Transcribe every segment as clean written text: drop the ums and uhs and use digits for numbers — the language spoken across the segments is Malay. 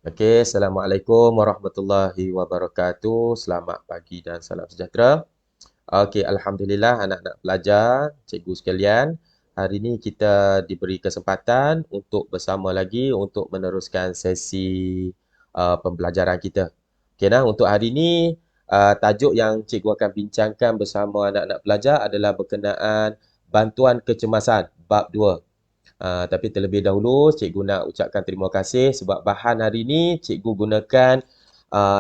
Okey, Assalamualaikum warahmatullahi wabarakatuh. Selamat pagi dan salam sejahtera. Okey, Alhamdulillah anak-anak pelajar, cikgu sekalian. Hari ini kita diberi kesempatan untuk bersama lagi untuk meneruskan sesi pembelajaran kita. Okey nah, untuk hari ini tajuk yang cikgu akan bincangkan bersama anak-anak pelajar adalah berkenaan bantuan kecemasan bab 2. Tapi terlebih dahulu, cikgu nak ucapkan terima kasih sebab bahan hari ini cikgu gunakan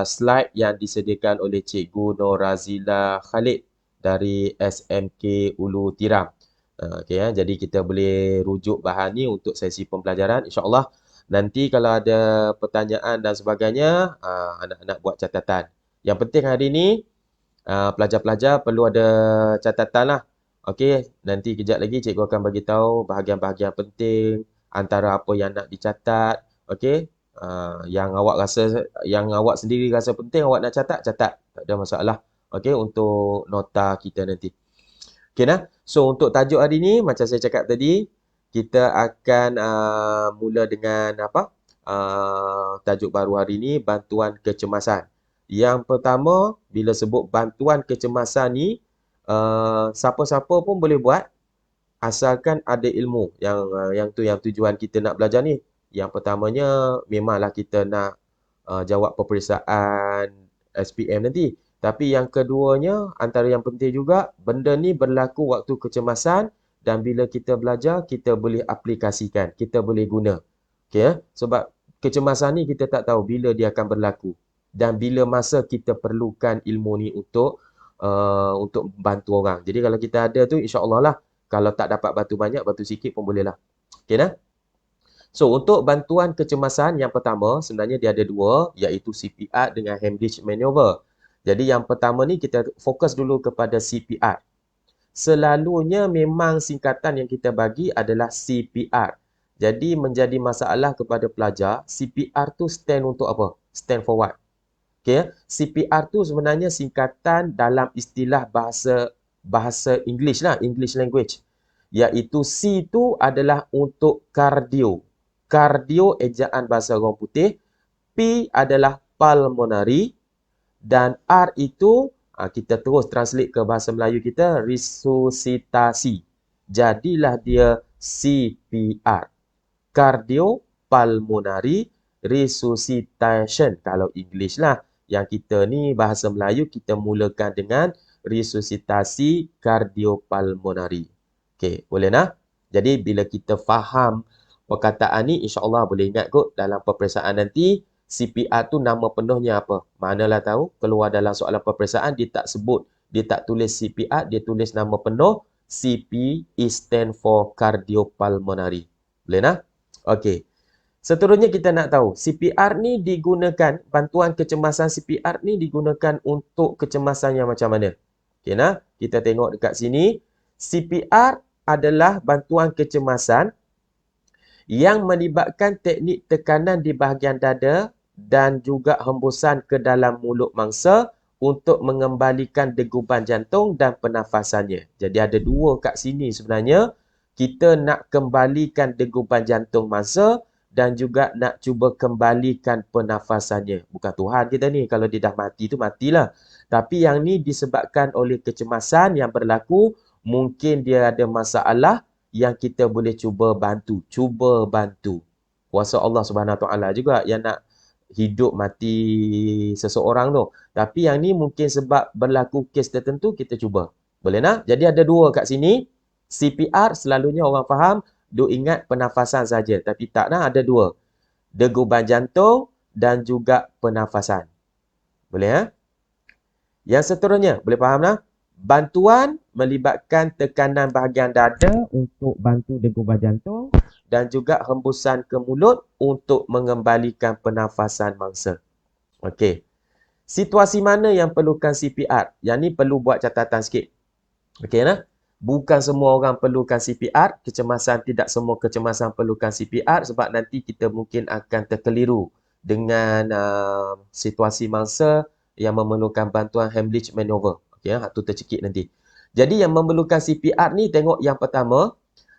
slide yang disediakan oleh cikgu Norazila Khalid dari SMK Ulu Tiram. Okey ya, jadi kita boleh rujuk bahan ni untuk sesi pembelajaran. InsyaAllah nanti kalau ada pertanyaan dan sebagainya, anak-anak buat catatan. Yang penting hari ini, pelajar-pelajar perlu ada catatan lah. Okey, nanti kejap lagi cikgu akan bagi tahu bahagian-bahagian penting antara apa yang nak dicatat. Okey, yang awak rasa, yang awak sendiri rasa penting awak nak catat, catat. Tak ada masalah. Okey, untuk nota kita nanti. Okey nah. So untuk tajuk hari ni macam saya cakap tadi, kita akan mula dengan apa? Tajuk baru hari ni bantuan kecemasan. Yang pertama, bila sebut bantuan kecemasan ni, siapa-siapa pun boleh buat asalkan ada ilmu. Yang tujuan kita nak belajar ni. Yang pertamanya memanglah kita nak jawab peperiksaan SPM nanti. Tapi yang keduanya, antara yang penting juga, benda ni berlaku waktu kecemasan dan bila kita belajar, kita boleh aplikasikan, kita boleh guna. Okay, ya? Sebab kecemasan ni kita tak tahu bila dia akan berlaku dan bila masa kita perlukan ilmu ni untuk bantu orang. Jadi kalau kita ada tu, insya-Allah lah. Kalau tak dapat bantu banyak, bantu sikit pun boleh lah. Okay dah? So, untuk bantuan kecemasan yang pertama, sebenarnya dia ada dua, iaitu CPR dengan Heimlich Maneuver. Jadi, yang pertama ni kita fokus dulu kepada CPR. Selalunya memang singkatan yang kita bagi adalah CPR. Jadi, menjadi masalah kepada pelajar, CPR tu stand untuk apa? Stand for what? Okay, CPR tu sebenarnya singkatan dalam istilah bahasa English lah, English language. Iaitu C tu adalah untuk cardio. Cardio ejaan bahasa orang putih. P adalah pulmonary. Dan R itu, kita terus translate ke bahasa Melayu kita, resusitasi. Jadilah dia CPR. Cardiopulmonary resuscitation. Kalau English lah. Yang kita ni bahasa Melayu kita mulakan dengan resusitasi cardiopulmonary. Okey, boleh nak? Jadi bila kita faham perkataan ni, insya-Allah boleh ingat kot dalam peperiksaan nanti CPR tu nama penuhnya apa? Manalah tahu keluar dalam soalan peperiksaan dia tak sebut, dia tak tulis CPR, dia tulis nama penuh CP is stand for cardiopulmonary. Boleh nak? Okey. Seterusnya kita nak tahu, CPR ni digunakan, bantuan kecemasan CPR ni digunakan untuk kecemasan yang macam mana? Okey nah, kita tengok dekat sini. CPR adalah bantuan kecemasan yang melibatkan teknik tekanan di bahagian dada dan juga hembusan ke dalam mulut mangsa untuk mengembalikan degupan jantung dan pernafasannya. Jadi ada dua kat sini sebenarnya. Kita nak kembalikan degupan jantung mangsa dan juga nak cuba kembalikan pernafasannya. Bukan Tuhan kita ni. Kalau dia dah mati tu matilah. Tapi yang ni disebabkan oleh kecemasan yang berlaku. Mungkin dia ada masalah yang kita boleh cuba bantu. Cuba bantu. Kuasa Allah Subhanahu Taala juga yang nak hidup mati seseorang tu. Tapi yang ni mungkin sebab berlaku kes tertentu kita cuba. Boleh nak? Jadi ada dua kat sini. CPR selalunya orang faham duk ingat pernafasan saja, tapi tak nak, ada dua. Degupan jantung dan juga pernafasan. Boleh ya? Yang seterusnya, boleh faham tak? Bantuan melibatkan tekanan bahagian dada untuk bantu degupan jantung dan juga hembusan ke mulut untuk mengembalikan pernafasan mangsa. Okey. Situasi mana yang perlukan CPR? Yang ni perlu buat catatan sikit. Okey nah? Bukan semua orang perlukan CPR. Kecemasan, tidak semua kecemasan perlukan CPR sebab nanti kita mungkin akan terkeliru dengan situasi mangsa yang memerlukan bantuan Heimlich Maneuver. Okey, tu tercekik nanti. Jadi yang memerlukan CPR ni, tengok yang pertama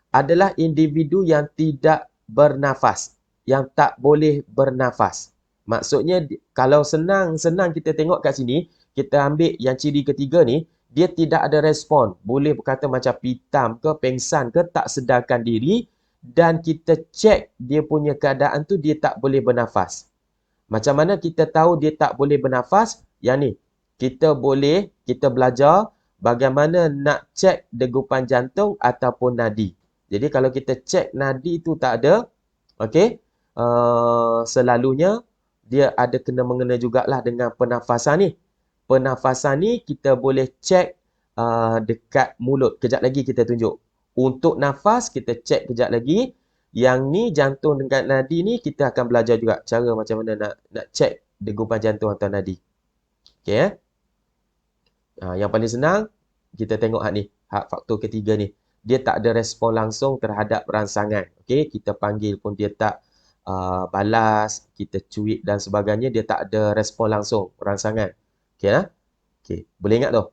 adalah individu yang tidak bernafas, yang tak boleh bernafas. Maksudnya kalau senang kita tengok kat sini, kita ambil yang ciri ketiga ni, dia tidak ada respon. Boleh berkata macam pitam ke, pengsan ke, tak sedarkan diri, dan kita cek dia punya keadaan tu dia tak boleh bernafas. Macam mana kita tahu dia tak boleh bernafas? Yang ni, kita belajar bagaimana nak cek degupan jantung ataupun nadi. Jadi kalau kita cek nadi tu tak ada, okey, selalunya dia ada kena mengena jugalah dengan pernafasan ni. Pernafasan ni kita boleh cek dekat mulut. Kejap lagi kita tunjuk. Untuk nafas kita cek kejap lagi. Yang ni jantung dengan nadi ni kita akan belajar juga cara macam mana nak cek degupan jantung atau nadi. Okey eh? Yang paling senang kita tengok hak ni, hak faktor ketiga ni. Dia tak ada respon langsung terhadap rangsangan. Okey, kita panggil pun dia tak balas, kita cuit dan sebagainya, dia tak ada respon langsung rangsangan. Okey lah. Okey, boleh ingat tu.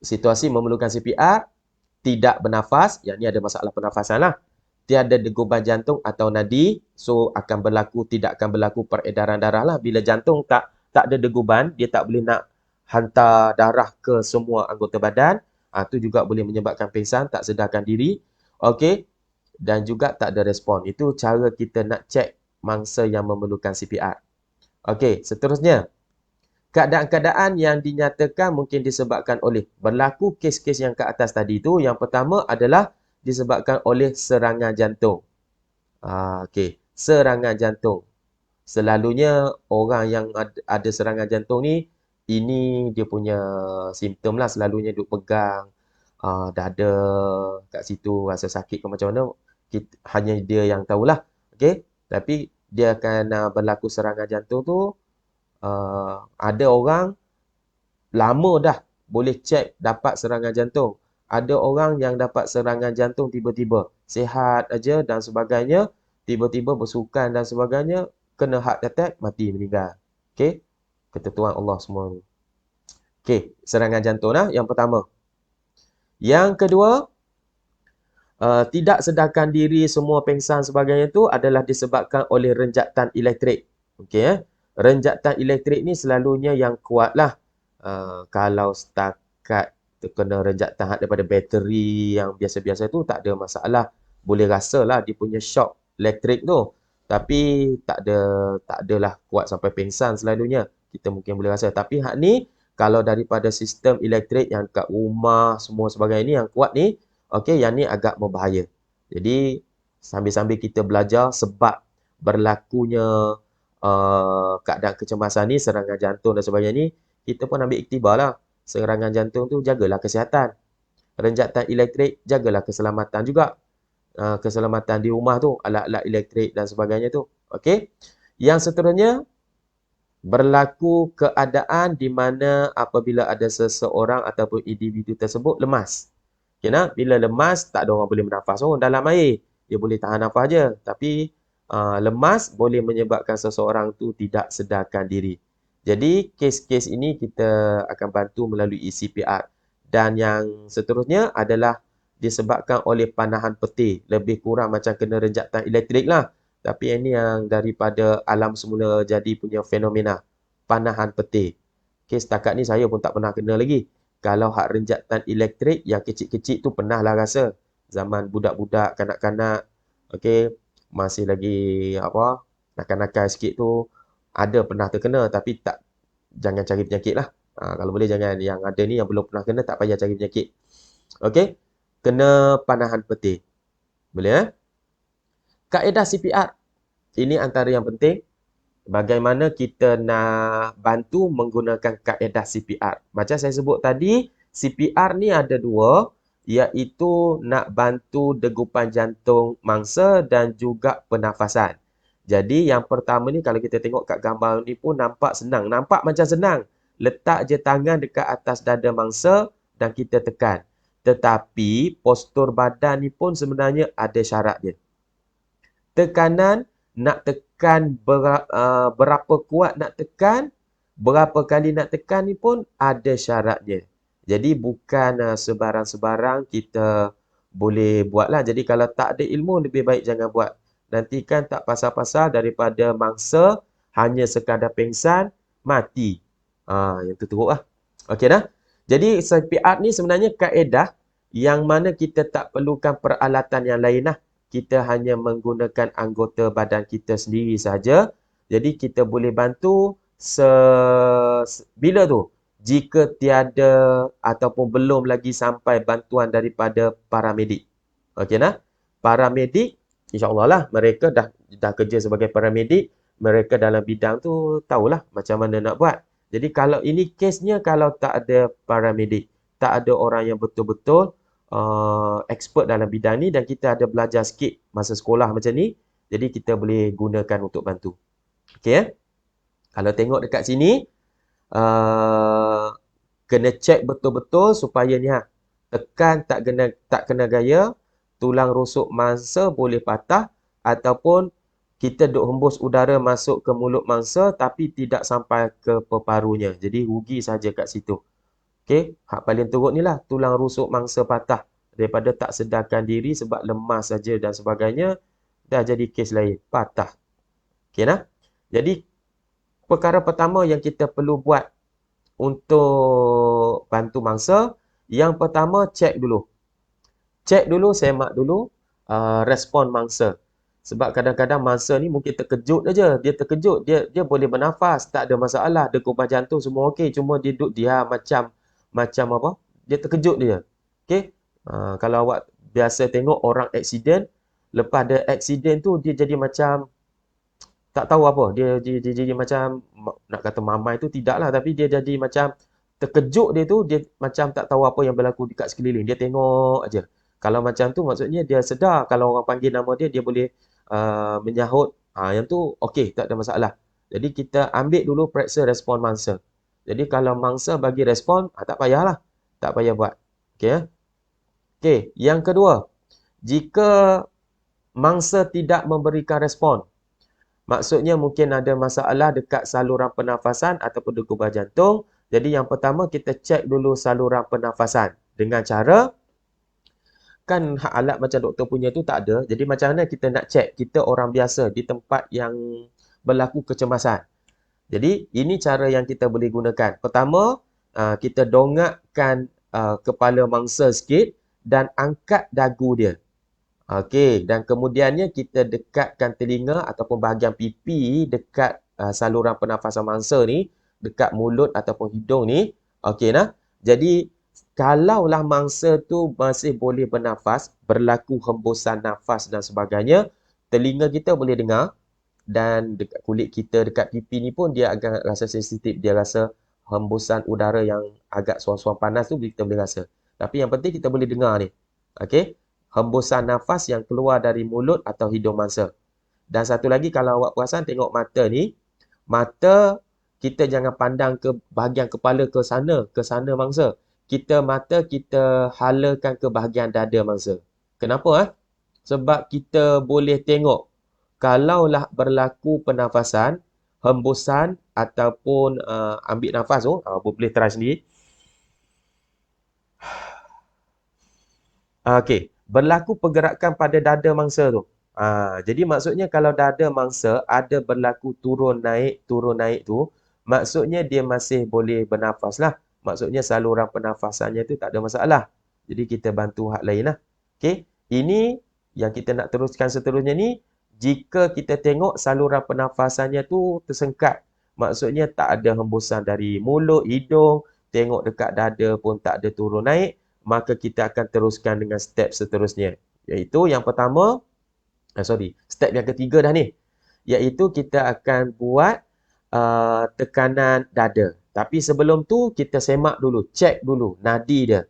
Situasi memerlukan CPR, tidak bernafas, yang ni ada masalah pernafasan lah. Tiada degupan jantung atau nadi, so tidak akan berlaku peredaran darah lah. Bila jantung tak ada degupan, dia tak boleh nak hantar darah ke semua anggota badan. Itu juga boleh menyebabkan pingsan, tak sedarkan diri. Okey. Dan juga tak ada respon. Itu cara kita nak cek mangsa yang memerlukan CPR. Okey, seterusnya. Keadaan-keadaan yang dinyatakan mungkin disebabkan oleh berlaku kes-kes yang ke atas tadi tu. Yang pertama adalah disebabkan oleh serangan jantung. Okey, serangan jantung. Selalunya orang yang ada serangan jantung ni, ini dia punya simptom lah. Selalunya duk pegang dada kat situ, rasa sakit ke macam mana. Hanya dia yang tahulah. Okey, tapi dia akan berlaku serangan jantung tu. Ada orang lama dah boleh cek dapat serangan jantung. Ada orang yang dapat serangan jantung tiba-tiba. Sihat aja dan sebagainya. Tiba-tiba bersukan dan sebagainya. Kena heart attack, mati, meninggal. Okey? Ketentuan Allah semua ni. Okey, serangan jantung lah yang pertama. Yang kedua, tidak sedarkan diri, semua pengsan sebagainya tu adalah disebabkan oleh renjatan elektrik. Okey renjatan elektrik ni selalunya yang kuat lah. Kalau setakat terkena renjatan daripada bateri yang biasa-biasa tu tak ada masalah. Boleh rasa lah dia punya shock elektrik tu. Tapi tak adalah kuat sampai pingsan selalunya. Kita mungkin boleh rasa. Tapi hak ni kalau daripada sistem elektrik yang kat rumah semua sebagainya ni yang kuat ni, okey, yang ni agak berbahaya. Jadi sambil-sambil kita belajar sebab berlakunya keadaan kecemasan ni, serangan jantung dan sebagainya ni, kita pun ambil iktibar lah. Serangan jantung tu jagalah kesihatan. Renjatan elektrik jagalah keselamatan juga. Keselamatan di rumah tu, alat-alat elektrik dan sebagainya tu. Okey. Yang seterusnya, berlaku keadaan di mana apabila ada seseorang ataupun individu tersebut lemas. Okay, bila lemas, tak ada orang boleh bernafas. Dalam air, dia boleh tahan nafas je. Tapi lemas boleh menyebabkan seseorang tu tidak sedarkan diri. Jadi, kes-kes ini kita akan bantu melalui CPR. Dan yang seterusnya adalah disebabkan oleh panahan peti. Lebih kurang macam kena renjatan elektrik lah. Tapi ini yang daripada alam semula jadi punya fenomena. Panahan peti. Okay, setakat ni saya pun tak pernah kena lagi. Kalau hak renjatan elektrik yang kecil-kecil tu pernah lah rasa. Zaman budak-budak, kanak-kanak. Okay, masih lagi nakal-nakal sikit tu. Ada pernah terkena tapi jangan cari penyakit lah. Kalau boleh jangan, yang ada ni yang belum pernah kena tak payah cari penyakit. Okey, kena panahan peti. Boleh Kaedah CPR. Ini antara yang penting. Bagaimana kita nak bantu menggunakan kaedah CPR. Macam saya sebut tadi, CPR ni ada dua, iaitu nak bantu degupan jantung mangsa dan juga pernafasan. Jadi yang pertama ni kalau kita tengok kat gambar ni pun nampak senang. Nampak macam senang. Letak je tangan dekat atas dada mangsa dan kita tekan. Tetapi postur badan ni pun sebenarnya ada syarat dia. Tekanan nak tekan berapa kuat nak tekan, berapa kali nak tekan ni pun ada syarat dia. Jadi bukan sebarang-sebarang kita boleh buat lah. Jadi kalau tak ada ilmu lebih baik jangan buat. Nanti kan tak pasal-pasal daripada mangsa hanya sekadar pengsan, mati. Yang tu teruk lah. Okey dah. Jadi CPR ni sebenarnya kaedah yang mana kita tak perlukan peralatan yang lain lah. Kita hanya menggunakan anggota badan kita sendiri saja. Jadi kita boleh bantu bila tu? Jika tiada ataupun belum lagi sampai bantuan daripada paramedik. Okey nah? Paramedik, insya-Allah lah mereka dah kerja sebagai paramedik, mereka dalam bidang tu tahulah macam mana nak buat. Jadi kalau ini kesnya kalau tak ada paramedik, tak ada orang yang betul-betul expert dalam bidang ni dan kita ada belajar sikit masa sekolah macam ni, jadi kita boleh gunakan untuk bantu. Okey. Kalau tengok dekat sini, kena check betul-betul supaya ni tekan tak kena gaya, tulang rusuk mangsa boleh patah ataupun kita duk hembus udara masuk ke mulut mangsa tapi tidak sampai ke peparunya. Jadi rugi saja kat situ. Okey, hak paling teruk ni lah tulang rusuk mangsa patah daripada tak sedarkan diri sebab lemas saja dan sebagainya, dah jadi kes lain, patah. Okey nah. Jadi perkara pertama yang kita perlu buat untuk bantu mangsa, yang pertama check dulu. Check dulu, semak dulu respon mangsa. Sebab kadang-kadang mangsa ni mungkin terkejut aja. Dia terkejut, dia boleh bernafas, tak ada masalah, degupan jantung semua okey, cuma dia duduk diam macam apa? Dia terkejut dia. Okey? Kalau awak biasa tengok orang aksiden, lepas ada aksiden tu dia jadi macam tak tahu apa. Dia jadi macam, nak kata mamai tu tidaklah, tapi dia jadi macam terkejut dia tu, dia macam tak tahu apa yang berlaku dekat sekeliling. Dia tengok aja. Kalau macam tu maksudnya dia sedar kalau orang panggil nama dia, dia boleh menyahut. Yang tu okey, tak ada masalah. Jadi kita ambil dulu periksa respon mangsa. Jadi kalau mangsa bagi respon, tak payahlah. Tak payah buat. Okey ya. Okey, yang kedua, jika mangsa tidak memberikan respon, maksudnya mungkin ada masalah dekat saluran pernafasan ataupun degupan jantung. Jadi yang pertama kita cek dulu saluran pernafasan dengan cara, kan alat macam doktor punya tu tak ada. Jadi macam mana kita nak cek? Kita orang biasa di tempat yang berlaku kecemasan. Jadi ini cara yang kita boleh gunakan. Pertama, kita dongakkan kepala mangsa sikit dan angkat dagu dia. Okey, dan kemudiannya kita dekatkan telinga ataupun bahagian pipi dekat saluran pernafasan mangsa ni, dekat mulut ataupun hidung ni. Okey nah. Jadi kalaulah mangsa tu masih boleh bernafas, berlaku hembusan nafas dan sebagainya, telinga kita boleh dengar dan dekat kulit kita, dekat pipi ni pun dia agak rasa sensitif, dia rasa hembusan udara yang agak suam-suam panas tu kita boleh rasa. Tapi yang penting kita boleh dengar ni. Okey? Hembusan nafas yang keluar dari mulut atau hidung mangsa. Dan satu lagi kalau awak perasan tengok mata ni, mata kita jangan pandang ke bahagian kepala ke sana mangsa. Mata kita halakan ke bahagian dada mangsa. Kenapa? Sebab kita boleh tengok kalaulah berlaku pernafasan, hembusan ataupun ambil nafas tu, boleh try sendiri. Okey, berlaku pergerakan pada dada mangsa tu. Jadi maksudnya kalau dada mangsa ada berlaku turun naik tu, maksudnya dia masih boleh bernafas lah. Maksudnya saluran pernafasannya tu tak ada masalah. Jadi kita bantu hak lain lah. Okey, ini yang kita nak teruskan seterusnya ni, jika kita tengok saluran pernafasannya tu tersengkat, maksudnya tak ada hembusan dari mulut, hidung, tengok dekat dada pun tak ada turun naik, maka kita akan teruskan dengan step seterusnya. Iaitu yang pertama, step yang ketiga dah ni. Iaitu kita akan buat tekanan dada. Tapi sebelum tu kita semak dulu, cek dulu nadi dia.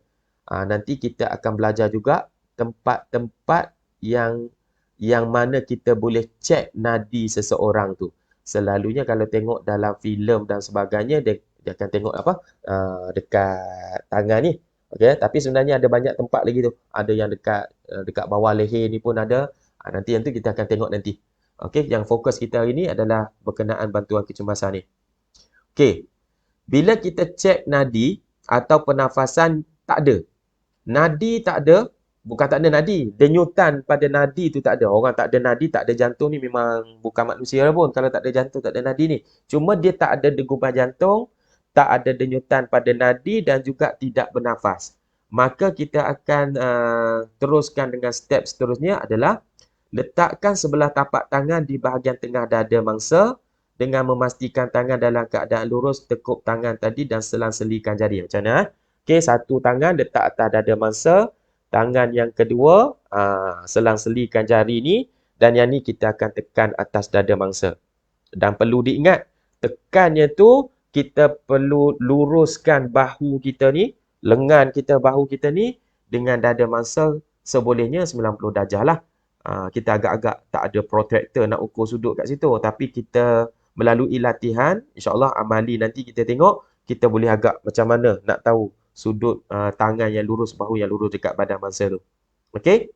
Nanti kita akan belajar juga tempat-tempat yang mana kita boleh cek nadi seseorang tu. Selalunya kalau tengok dalam filem dan sebagainya, dia akan tengok dekat tangan ni. Okey, tapi sebenarnya ada banyak tempat lagi tu. Ada yang dekat bawah leher ni pun ada. Nanti yang tu kita akan tengok nanti. Okey, yang fokus kita hari ni adalah berkenaan bantuan kecemasan ni. Okey. Bila kita cek nadi atau pernafasan tak ada. Nadi tak ada, Bukan tak ada nadi. Denyutan pada nadi tu tak ada. Orang tak ada nadi, tak ada jantung ni memang bukan manusia pun. Kalau tak ada jantung, tak ada nadi ni. Cuma dia tak ada degupan jantung, tak ada denyutan pada nadi dan juga tidak bernafas. Maka kita akan teruskan dengan step seterusnya adalah letakkan sebelah tapak tangan di bahagian tengah dada mangsa dengan memastikan tangan dalam keadaan lurus, tekuk tangan tadi dan selang-selikan jari. Macam mana? Okey, satu tangan letak atas dada mangsa, tangan yang kedua selang-selikan jari ni dan yang ni kita akan tekan atas dada mangsa. Dan perlu diingat, tekannya tu kita perlu luruskan bahu kita ni, lengan kita, bahu kita ni dengan dada mangsa sebolehnya 90 darjah lah. Kita agak-agak tak ada protractor nak ukur sudut kat situ. Tapi kita melalui latihan, insyaAllah amali nanti kita tengok, kita boleh agak macam mana nak tahu sudut tangan yang lurus, bahu yang lurus dekat badan mangsa tu. Okey?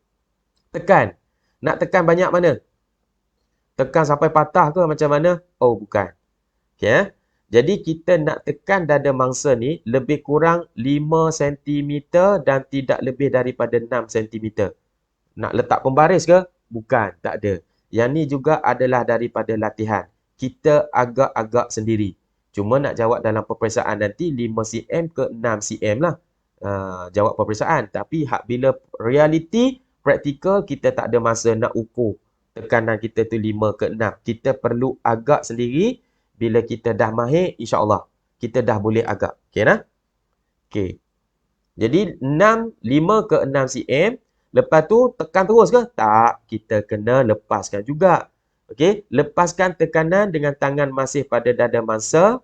Tekan. Nak tekan banyak mana? Tekan sampai patah ke macam mana? Oh, bukan. Okey, Jadi kita nak tekan dada mangsa ni lebih kurang 5 cm dan tidak lebih daripada 6 cm. Nak letak pembaris ke? Bukan, tak ada. Yang ni juga adalah daripada latihan. Kita agak-agak sendiri. Cuma nak jawab dalam peperiksaan nanti 5 cm ke 6 cm lah. Jawab peperiksaan. Tapi bila realiti, praktikal, kita tak ada masa nak ukur tekanan kita tu 5 ke 6. Kita perlu agak sendiri. Bila kita dah mahir, insyaAllah kita dah boleh agak. Okey nah? Okey. Jadi 5 ke 6 cm. Lepas tu tekan terus ke? Tak. Kita kena lepaskan juga. Okey. Lepaskan tekanan dengan tangan masih pada dada mangsa.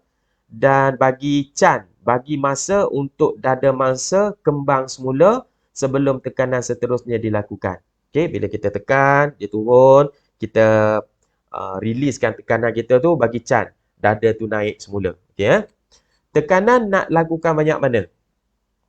Dan bagi masa untuk dada mangsa kembang semula sebelum tekanan seterusnya dilakukan. Okey. Bila kita tekan, dia turun. Kita releasekan tekanan kita tu bagi can. Dada tu naik semula. Okey. Tekanan nak lakukan banyak mana?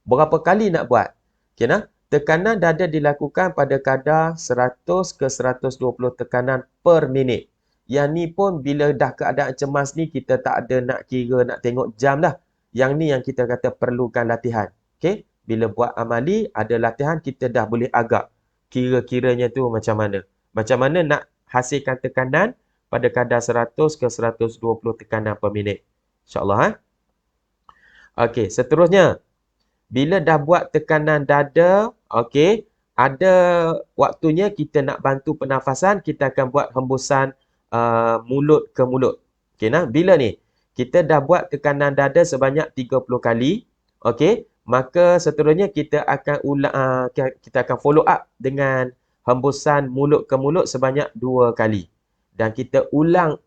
Berapa kali nak buat? Okey nah. Tekanan dada dilakukan pada kadar 100 ke 120 tekanan per minit. Yang ni pun bila dah keadaan cemas ni kita tak ada nak kira, nak tengok jam dah. Yang ni yang kita kata perlukan latihan. Okey? Bila buat amali ada latihan kita dah boleh agak kira-kiranya tu macam mana. Macam mana nak hasilkan tekanan pada kadar 100 ke 120 tekanan per minit. InsyaAllah. Okey, seterusnya. Bila dah buat tekanan dada, okey, ada waktunya kita nak bantu pernafasan, kita akan buat hembusan mulut ke mulut. Okey nah, bila ni? Kita dah buat tekanan dada sebanyak 30 kali, okey, maka seterusnya kita akan follow up dengan hembusan mulut ke mulut sebanyak 2 kali. Dan kita ulang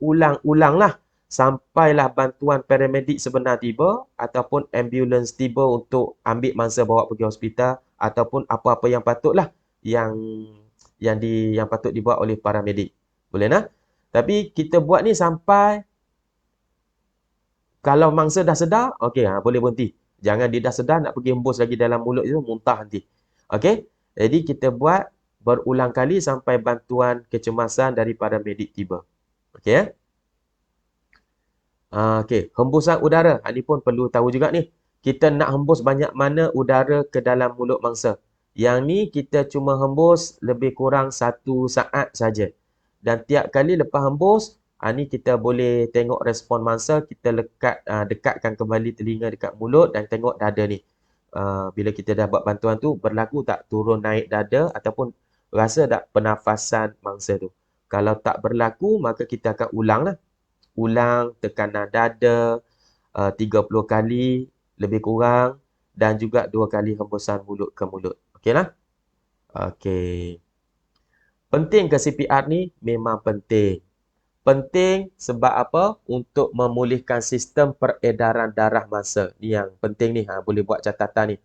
lah sampailah bantuan paramedik sebenar tiba ataupun ambulans tiba untuk ambil mangsa bawa pergi hospital ataupun apa-apa yang patutlah yang patut dibuat oleh paramedik. Boleh nah? Tapi kita buat ni sampai kalau mangsa dah sedar, okey, boleh berhenti. Jangan dia dah sedar nak pergi hembus lagi dalam mulut itu, muntah nanti. Okey? Jadi kita buat berulang kali sampai bantuan kecemasan daripada medik tiba. Okey? Okey, hembusan udara. Ini pun perlu tahu juga ni. Kita nak hembus banyak mana udara ke dalam mulut mangsa. Yang ni kita cuma hembus lebih kurang 1 saat saja. Dan tiap kali lepas hembus, ni kita boleh tengok respon mangsa. Kita dekatkan kembali telinga dekat mulut dan tengok dada ni. Bila kita dah buat bantuan tu, berlaku tak turun naik dada ataupun rasa tak pernafasan mangsa tu. Kalau tak berlaku, maka kita akan ulang lah. Ulang tekanan dada 30 kali lebih kurang dan juga 2 kali hembusan mulut ke mulut. Okeylah? Okey. Penting ke CPR ni? Memang penting. Penting sebab apa? Untuk memulihkan sistem peredaran darah mangsa. Ni yang penting ni. Boleh buat catatan ni.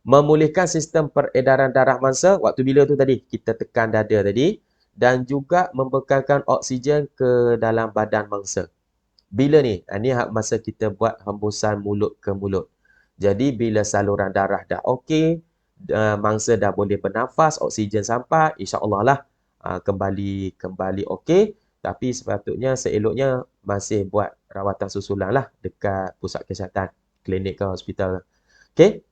Memulihkan sistem peredaran darah mangsa. Waktu bila tu tadi? Kita tekan dada tadi. Dan juga membekalkan oksigen ke dalam badan mangsa. Bila ni? Ni masa kita buat hembusan mulut ke mulut. Jadi bila saluran darah dah okey, mangsa dah boleh bernafas, oksigen sampai, insya-Allah lah kembali okey. Tapi sepatutnya seeloknya masih buat rawatan susulan lah dekat pusat kesihatan, klinik ke hospital. Okey.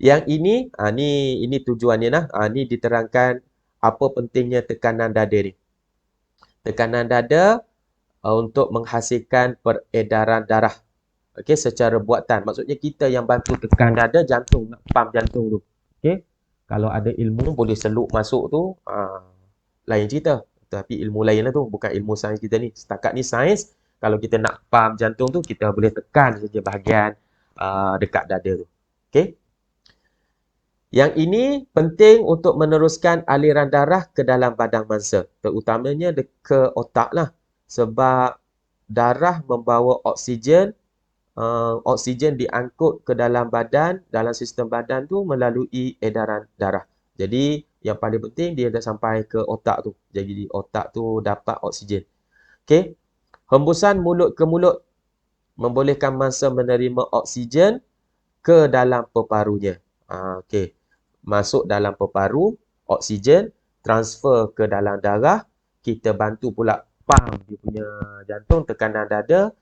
Yang ini tujuannya nah. Ni diterangkan apa pentingnya tekanan dada ni. Tekanan dada untuk menghasilkan peredaran darah. Okey, secara buatan. Maksudnya kita yang bantu tekan dada, jantung nak pam jantung tu. Okey. Kalau ada ilmu boleh seluk masuk tu, lain cerita. Tapi ilmu lain lah tu, bukan ilmu sains kita ni. Setakat ni sains, kalau kita nak pam jantung tu, kita boleh tekan saja bahagian dekat dada tu. Okey. Yang ini penting untuk meneruskan aliran darah ke dalam badan mangsa, terutamanya ke otak lah. Sebab darah membawa oksigen, oksigen diangkut ke dalam badan, dalam sistem badan tu melalui edaran darah. Jadi yang paling penting dia dah sampai ke otak tu. Jadi otak tu dapat oksigen. Okey. Hembusan mulut ke mulut membolehkan mangsa menerima oksigen ke dalam peparunya. Okey. Masuk dalam peparu, oksigen, transfer ke dalam darah, kita bantu pula pam dia punya jantung, tekanan dada,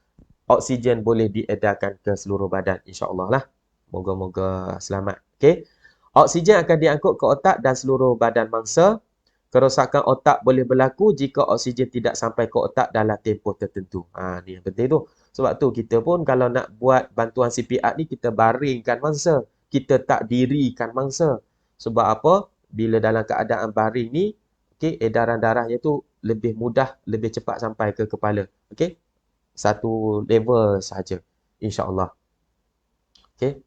oksigen boleh diedarkan ke seluruh badan, insya-Allah lah. Moga-moga selamat. Okey. Oksigen akan diangkut ke otak dan seluruh badan mangsa. Kerosakan otak boleh berlaku jika oksigen tidak sampai ke otak dalam tempoh tertentu. Ni yang penting tu. Sebab tu kita pun kalau nak buat bantuan CPR ni, kita baringkan mangsa. Kita tak dirikan mangsa. Sebab apa? Bila dalam keadaan baring ni, okey, edaran darahnya tu lebih mudah, lebih cepat sampai ke kepala. Okey? Satu level sahaja. InsyaAllah. Okey?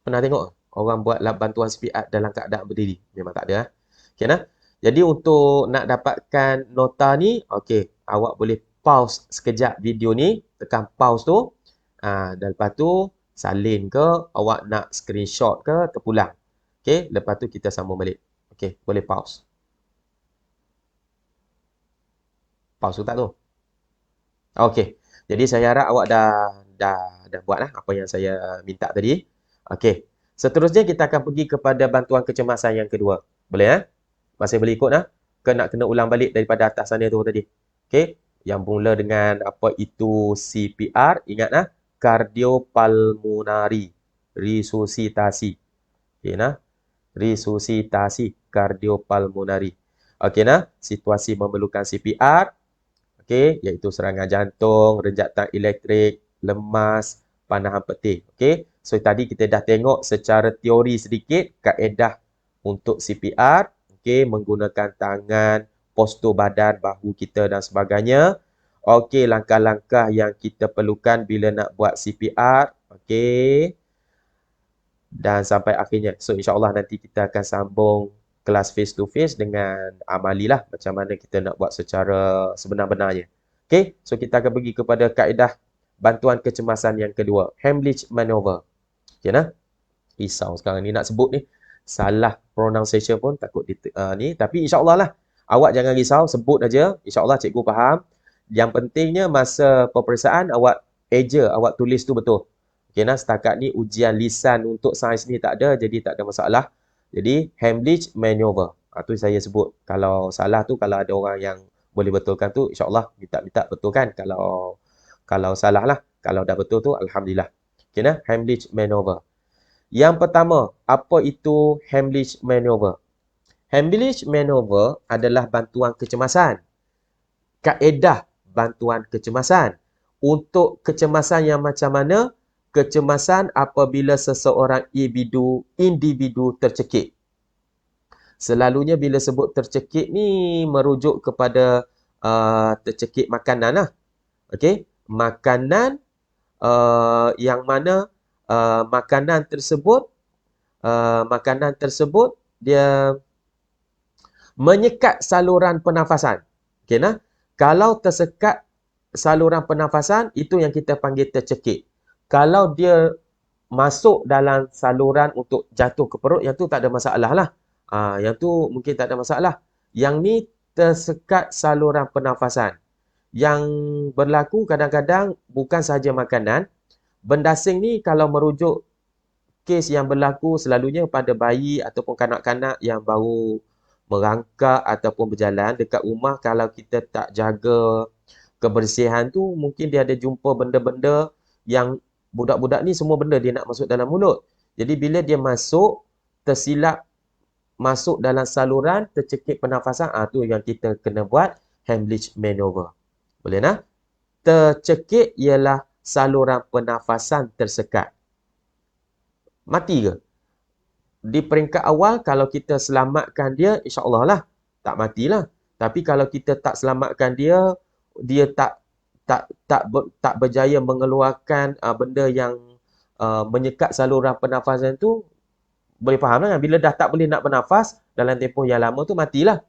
Pernah tengok orang buat bantuan CPR dalam keadaan berdiri? Memang tak ada. Okey nah? Jadi untuk nak dapatkan nota ni, okey, awak boleh pause sekejap video ni, tekan pause tu. Dan lepas tu salin ke, awak nak screenshot ke, terpulang. Okey, lepas tu kita sambung balik. Okey, boleh pause. Pause tu tak tu? Okey. Jadi saya harap awak dah buat lah apa yang saya minta tadi. Okey. Seterusnya kita akan pergi kepada bantuan kecemasan yang kedua. Boleh Masih boleh ikut Ke nak kena ulang balik daripada atas sana tu tadi. Okey. Yang mula dengan apa itu CPR, ingat Kardiopulmonary resusitasi. Okey resusitasi kardiopulmonary. Okey situasi memerlukan CPR. Okey, iaitu serangan jantung, renjatan elektrik, lemas, panahan petir. Okey. So tadi kita dah tengok secara teori sedikit kaedah untuk CPR, okey, menggunakan tangan, postur badan, bahu kita dan sebagainya. Okey, langkah-langkah yang kita perlukan bila nak buat CPR. Okey. Dan sampai akhirnya. So insya-Allah nanti kita akan sambung kelas face to face dengan amalilah macam mana kita nak buat secara sebenar-benarnya. Okey, so kita akan pergi kepada kaedah bantuan kecemasan yang kedua, Heimlich maneuver. Okey risau sekarang ni nak sebut ni. Salah pronunciation pun takut ni, tapi insya-Allah lah. Awak jangan risau, sebut aja. Insya-Allah cikgu faham. Yang pentingnya masa peperiksaan awak eja, awak tulis tu betul. Okey setakat ni ujian lisan untuk sains ni tak ada, jadi tak ada masalah. Jadi Heimlich maneuver. Tu saya sebut. Kalau salah tu, kalau ada orang yang boleh betulkan tu, insya-Allah minta betulkan. Kalau salah lah. Kalau dah betul tu, alhamdulillah. Okey Heimlich maneuver. Yang pertama, apa itu Heimlich maneuver? Heimlich maneuver adalah bantuan kecemasan. Kaedah bantuan kecemasan. Untuk kecemasan yang macam mana? Kecemasan apabila seseorang individu tercekik. Selalunya bila sebut tercekik ni merujuk kepada tercekik makanan lah. Okey, makanan yang mana makanan tersebut dia menyekat saluran pernafasan. Okey kalau tersekat saluran pernafasan, itu yang kita panggil tercekik. Kalau dia masuk dalam saluran untuk jatuh ke perut, yang tu tak ada masalah lah. Yang tu mungkin tak ada masalah. Yang ni tersekat saluran pernafasan. Yang berlaku kadang-kadang bukan sahaja makanan. Benda asing ni kalau merujuk kes yang berlaku selalunya pada bayi ataupun kanak-kanak yang baru merangkak ataupun berjalan dekat rumah, kalau kita tak jaga kebersihan tu, mungkin dia ada jumpa benda-benda yang budak-budak ni semua benda dia nak masuk dalam mulut. Jadi bila dia masuk, tersilap masuk dalam saluran tercekik pernafasan, tu yang kita kena buat Heimlich maneuver. Boleh nah? Tercekik ialah saluran pernafasan tersekat. Mati ke? Di peringkat awal kalau kita selamatkan dia, insya-Allah lah tak matilah. Tapi kalau kita tak selamatkan dia, dia tak berjaya mengeluarkan benda yang menyekat saluran pernafasan tu, boleh faham lah, bila dah tak boleh nak bernafas dalam tempoh yang lama tu matilah.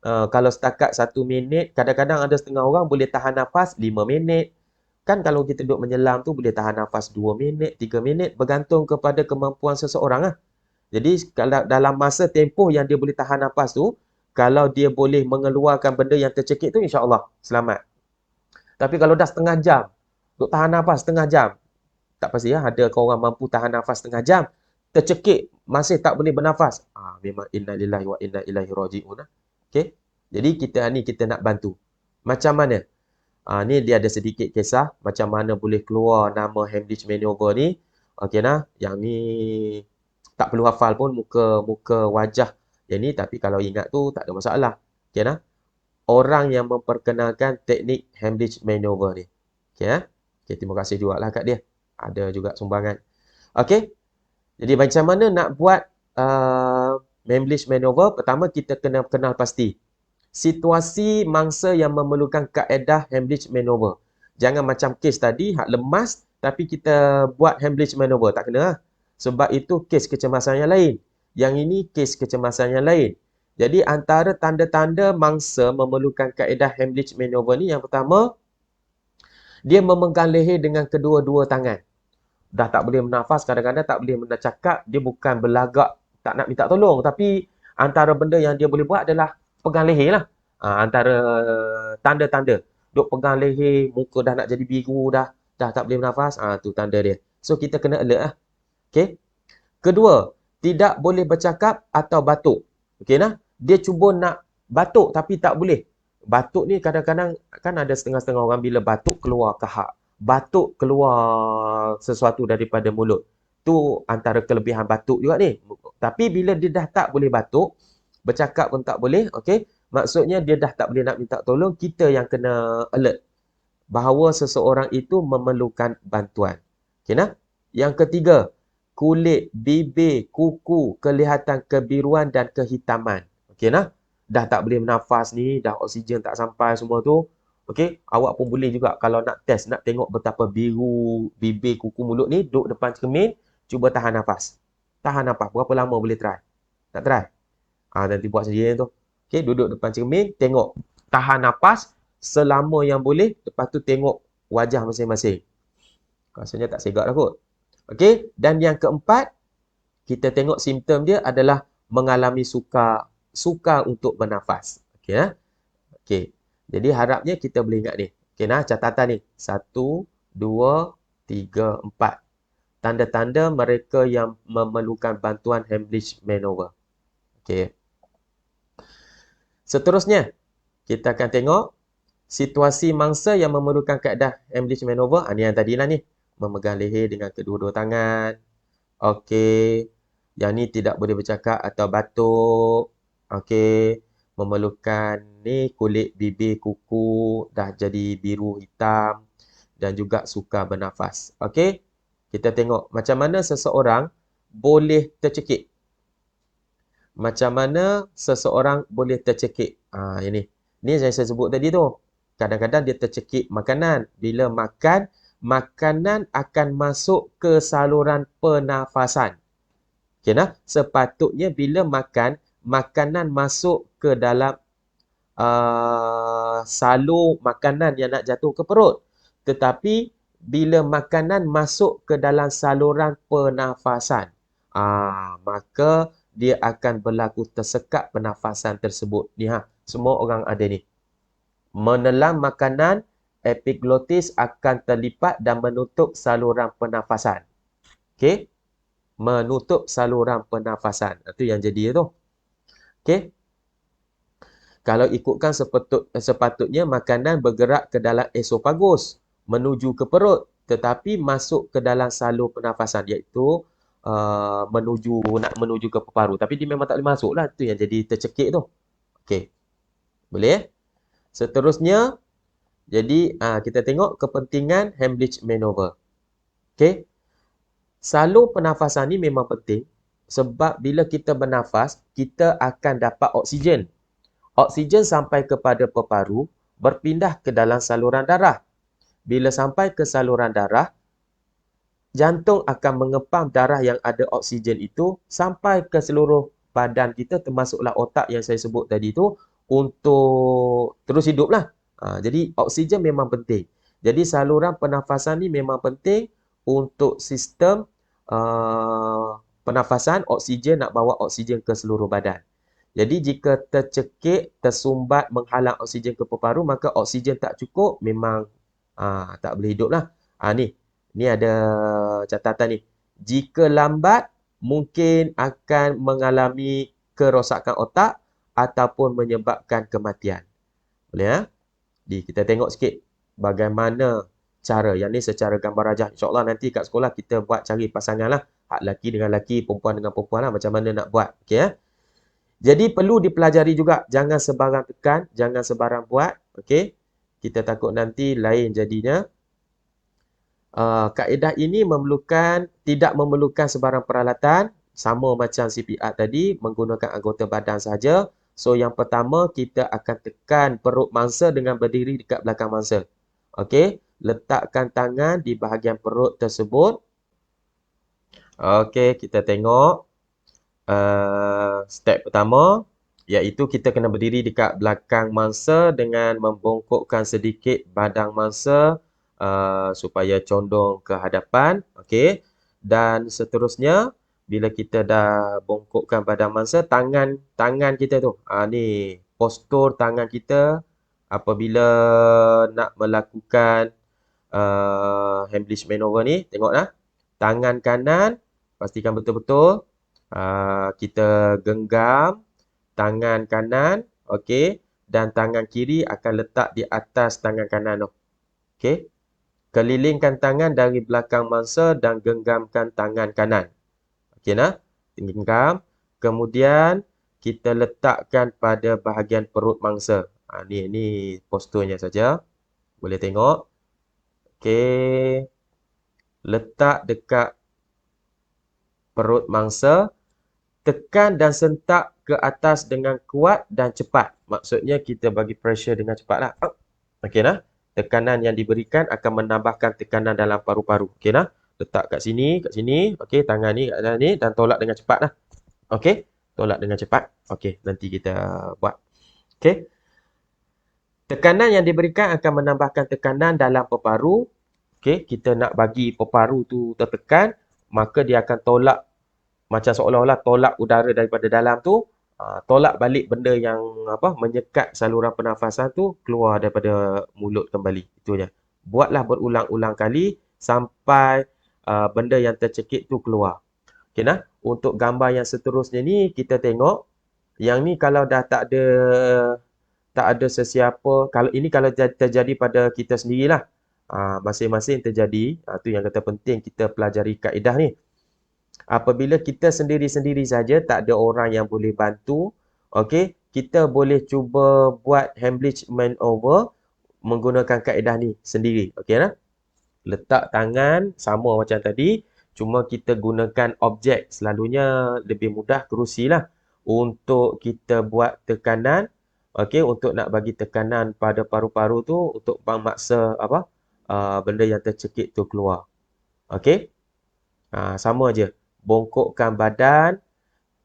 Kalau setakat 1 minit, kadang-kadang ada setengah orang boleh tahan nafas 5 minit. Kan kalau kita duduk menyelam tu boleh tahan nafas 2 minit, 3 minit, bergantung kepada kemampuan seseorang lah. Jadi kalau dalam masa tempoh yang dia boleh tahan nafas tu, kalau dia boleh mengeluarkan benda yang tercekik tu, insya-Allah selamat. Tapi kalau dah setengah jam, duk tahan nafas setengah jam, tak pasti ya, ada kau orang mampu tahan nafas setengah jam, tercekik, masih tak boleh bernafas. Memang inna lillahi wa inna ilaihi raji'un. Okey. Jadi kita nak bantu. Macam mana? Ni dia ada sedikit kisah macam mana boleh keluar nama Heimlich maneuver ni. Okey nah, yang ni tak perlu hafal pun muka wajah yang ni, tapi kalau ingat tu tak ada masalah. Okey nah. Orang yang memperkenalkan teknik Heimlich maneuver ni. Okey nah. Okey, terima kasih jugalah kat dia. Ada juga sumbangan. Okey. Jadi macam mana nak buat Heimlich maneuver? Pertama kita kena kenal pasti situasi mangsa yang memerlukan kaedah Heimlich maneuver. Jangan macam kes tadi hak lemas tapi kita buat Heimlich maneuver, tak kena lah. Sebab itu kes kecemasan yang lain. Yang ini kes kecemasan yang lain. Jadi antara tanda-tanda mangsa memerlukan kaedah Heimlich maneuver ni, yang pertama, dia memegang leher dengan kedua-dua tangan. Dah tak boleh bernafas, kadang-kadang tak boleh bercakap, dia bukan berlagak tak nak minta tolong, tapi antara benda yang dia boleh buat adalah pegang leher lah. Antara tanda-tanda. Duk pegang leher, muka dah nak jadi biru dah tak boleh bernafas, tu tanda dia. So kita kena alert lah. Okey. Kedua, tidak boleh bercakap atau batuk. Okey nah. Dia cuba nak batuk tapi tak boleh. Batuk ni kadang-kadang kan ada setengah-setengah orang bila batuk keluar kahak. Batuk keluar sesuatu daripada mulut. Tu antara kelebihan batuk juga ni. Tapi bila dia dah tak boleh batuk, bercakap pun tak boleh, okey? Maksudnya dia dah tak boleh nak minta tolong, kita yang kena alert bahawa seseorang itu memerlukan bantuan. Okey nah? Yang ketiga, kulit, bibir, kuku kelihatan kebiruan dan kehitaman. Okey nah? Dah tak boleh bernafas ni, dah oksigen tak sampai semua tu. Okey, awak pun boleh juga kalau nak test, nak tengok betapa biru bibir, kuku, mulut ni, duduk depan cermin, cuba tahan nafas. Tahan nafas, berapa lama boleh try? Nak try? Nanti buat sendiri tu. Okey, duduk depan cermin, tengok. Tahan nafas selama yang boleh, lepas tu tengok wajah masing-masing. Rasanya tak segak dah kot. Okey, dan yang keempat, kita tengok simptom dia adalah mengalami sukar untuk bernafas. Okey nah. Okey. Jadi harapnya kita boleh ingat ni. Okey nah, catatan ni. 1 2 3 4. Tanda-tanda mereka yang memerlukan bantuan Heimlich maneuver. Okey. Seterusnya, kita akan tengok situasi mangsa yang memerlukan kaedah Heimlich maneuver. Ni yang tadilah ni. Memegang leher dengan kedua-dua tangan. Okey. Yang ni tidak boleh bercakap atau batuk. Okey. Memerlukan ni kulit bibir, kuku dah jadi biru hitam dan juga sukar bernafas. Okey. Kita tengok macam mana seseorang boleh tercekik. Macam mana seseorang boleh tercekik. Ini. Ni yang saya sebut tadi tu. Kadang-kadang dia tercekik makanan. Bila makan, makanan akan masuk ke saluran pernafasan. Okey nah, sepatutnya bila makan, makanan masuk ke dalam salur makanan yang nak jatuh ke perut. Tetapi bila makanan masuk ke dalam saluran pernafasan, maka dia akan berlaku tersekat pernafasan tersebut. Ni semua orang ada ni. Menelan makanan, epiglottis akan terlipat dan menutup saluran pernafasan. Okey? Menutup saluran pernafasan. Itu yang jadi tu. Okey? Kalau ikutkan sepatutnya makanan bergerak ke dalam esofagus menuju ke perut, tetapi masuk ke dalam salur pernafasan, iaitu menuju ke paru-paru. Tapi dia memang tak boleh masuk lah. Itu yang jadi tercekik tu. Okey. Boleh? Seterusnya, jadi kita tengok kepentingan Heimlich maneuver. Okey. Salur pernafasan ni memang penting sebab bila kita bernafas, kita akan dapat oksigen. Oksigen sampai kepada paru-paru, berpindah ke dalam saluran darah. Bila sampai ke saluran darah, jantung akan mengepam darah yang ada oksigen itu sampai ke seluruh badan kita, termasuklah otak yang saya sebut tadi tu, untuk terus hiduplah. Jadi oksigen memang penting. Jadi saluran pernafasan ni memang penting untuk sistem pernafasan, oksigen nak bawa oksigen ke seluruh badan. Jadi jika tercekik, tersumbat, menghalang oksigen ke paru-paru, maka oksigen tak cukup, memang tak boleh hidup lah. Ni ada catatan ni. Jika lambat, mungkin akan mengalami kerosakan otak ataupun menyebabkan kematian. Boleh ya? Kita tengok sikit bagaimana cara. Yang ni secara gambar rajah. InsyaAllah nanti kat sekolah kita buat cari pasangan lah. Hak lelaki dengan lelaki, perempuan dengan perempuan lah. Macam mana nak buat. Okey ya? Jadi perlu dipelajari juga. Jangan sebarang tekan. Jangan sebarang buat. Okey? Kita takut nanti lain jadinya. Kaedah ini tidak memerlukan sebarang peralatan. Sama macam CPR tadi. Menggunakan anggota badan saja. So yang pertama kita akan tekan perut mangsa dengan berdiri dekat belakang mangsa. Okey? Letakkan tangan di bahagian perut tersebut. Okey, kita tengok. Step pertama, iaitu kita kena berdiri dekat belakang mangsa dengan membongkokkan sedikit badan mangsa supaya condong ke hadapan. Okey. Dan seterusnya, bila kita dah bongkokkan badan mangsa, tangan kita tu. Ni postur tangan kita apabila nak melakukan Heimlich maneuver ni. Tengoklah. Tangan kanan, pastikan betul-betul. Kita genggam tangan kanan, okey, dan tangan kiri akan letak di atas tangan kanan tu. Okey. Kelilingkan tangan dari belakang mangsa dan genggamkan tangan kanan. Okey nah. Genggam. Kemudian kita letakkan pada bahagian perut mangsa. Ni posturnya saja. Boleh tengok. Okey. Letak dekat perut mangsa. Tekan dan sentak ke atas dengan kuat dan cepat. Maksudnya kita bagi pressure dengan cepatlah. Okey nah. Tekanan yang diberikan akan menambahkan tekanan dalam paru-paru. Okey nah. Letak kat sini. Okey, tangan ni kat dalam ni dan tolak dengan cepat lah. Okey, tolak dengan cepat. Okey, nanti kita buat. Okey. Tekanan yang diberikan akan menambahkan tekanan dalam paru-paru. Okey, kita nak bagi paru-paru tu tertekan, maka dia akan tolak macam seolah-olah tolak udara daripada dalam tu, tolak balik benda yang menyekat saluran pernafasan tu keluar daripada mulut kembali. Itu je. Buatlah berulang-ulang kali sampai benda yang tercekik tu keluar. Okey nah. Untuk gambar yang seterusnya ni kita tengok, yang ni kalau dah tak ada sesiapa, kalau terjadi pada kita sendirilah. Masing-masing terjadi. Tu yang kata penting kita pelajari kaedah ni. Apabila kita sendiri-sendiri saja, tak ada orang yang boleh bantu, okey, kita boleh cuba buat Heimlich maneuver menggunakan kaedah ni sendiri. Okey nah? Letak tangan sama macam tadi, cuma kita gunakan objek. Selalunya lebih mudah kerusi lah untuk kita buat tekanan. Okey, untuk nak bagi tekanan pada paru-paru tu untuk memaksa benda yang tercekik tu keluar. Okey? Sama aje. Bongkokkan badan.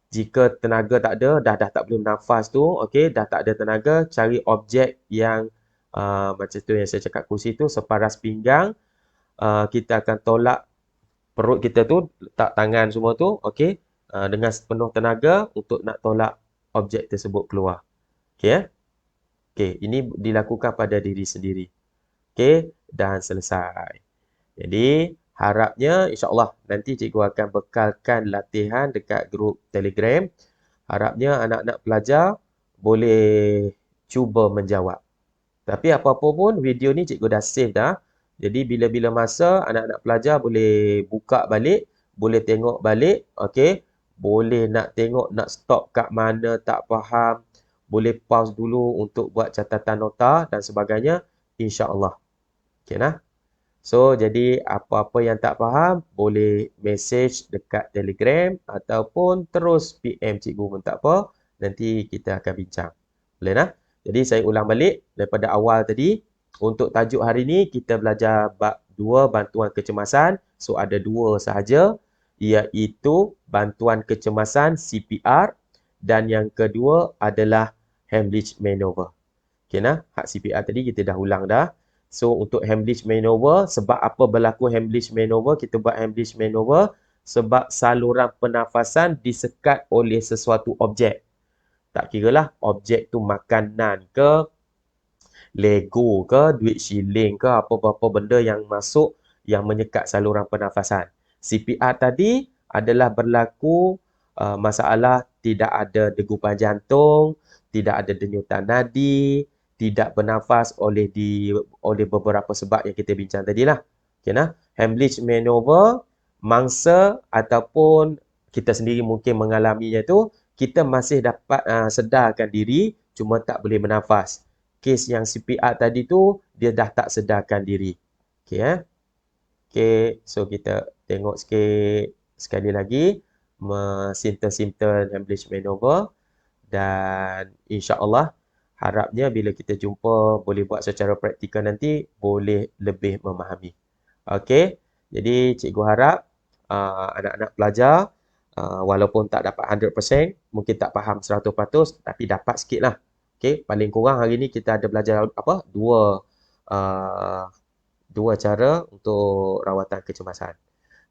Jika tenaga tak ada, dah tak boleh bernafas tu, okey, dah tak ada tenaga, cari objek yang macam tu yang saya cakap kursi tu, separas pinggang. Kita akan tolak perut kita tu, letak tangan semua tu, okey, dengan penuh tenaga untuk nak tolak objek tersebut keluar. Okey ya? Okey, ini dilakukan pada diri sendiri. Okey, dan selesai. Jadi, harapnya insya-Allah nanti cikgu akan bekalkan latihan dekat grup Telegram. Harapnya anak-anak pelajar boleh cuba menjawab. Tapi apa-apa pun video ni cikgu dah save dah. Jadi bila-bila masa anak-anak pelajar boleh buka balik, boleh tengok balik, okey. Boleh nak tengok nak stop kat mana tak faham, boleh pause dulu untuk buat catatan nota dan sebagainya, insya-Allah. Okey nah. So, jadi apa-apa yang tak faham, boleh message dekat Telegram ataupun terus PM cikgu pun tak apa. Nanti kita akan bincang. Boleh nah? Jadi, saya ulang balik daripada awal tadi. Untuk tajuk hari ini, kita belajar bab 2 bantuan kecemasan. So, ada 2 sahaja, iaitu bantuan kecemasan CPR dan yang kedua adalah Heimlich Manoeuvre. Okey nah, hak CPR tadi kita dah ulang dah. So, untuk Heimlich Manoeuvre, sebab apa berlaku Heimlich Manoeuvre? Kita buat Heimlich Manoeuvre sebab saluran pernafasan disekat oleh sesuatu objek. Tak kiralah objek tu makanan ke, Lego ke, duit shilling ke, apa-apa benda yang masuk yang menyekat saluran pernafasan. CPR tadi adalah berlaku masalah tidak ada degupan jantung, tidak ada denyutan nadi, tidak bernafas oleh beberapa sebab yang kita bincang tadilah. Okey nah. Heimlich Manoeuvre, mangsa ataupun kita sendiri mungkin mengalaminya tu, kita masih dapat sedarkan diri, cuma tak boleh bernafas. Kes yang CPR tadi tu, dia dah tak sedarkan diri. Okey Okey, so kita tengok sikit sekali lagi simptom-simptom Heimlich Manoeuvre dan insya-Allah harapnya bila kita jumpa boleh buat secara praktikal nanti boleh lebih memahami. Okey. Jadi cikgu harap anak-anak pelajar walaupun tak dapat 100%, mungkin tak faham 100%, tapi dapat sikitlah. Okey, paling kurang hari ni kita ada belajar apa? Dua cara untuk rawatan kecemasan.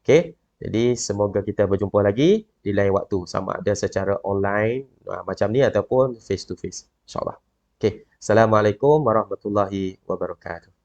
Okey. Jadi semoga kita berjumpa lagi di lain waktu, sama ada secara online macam ni ataupun face to face, insya-Allah. Okey. Assalamualaikum warahmatullahi wabarakatuh.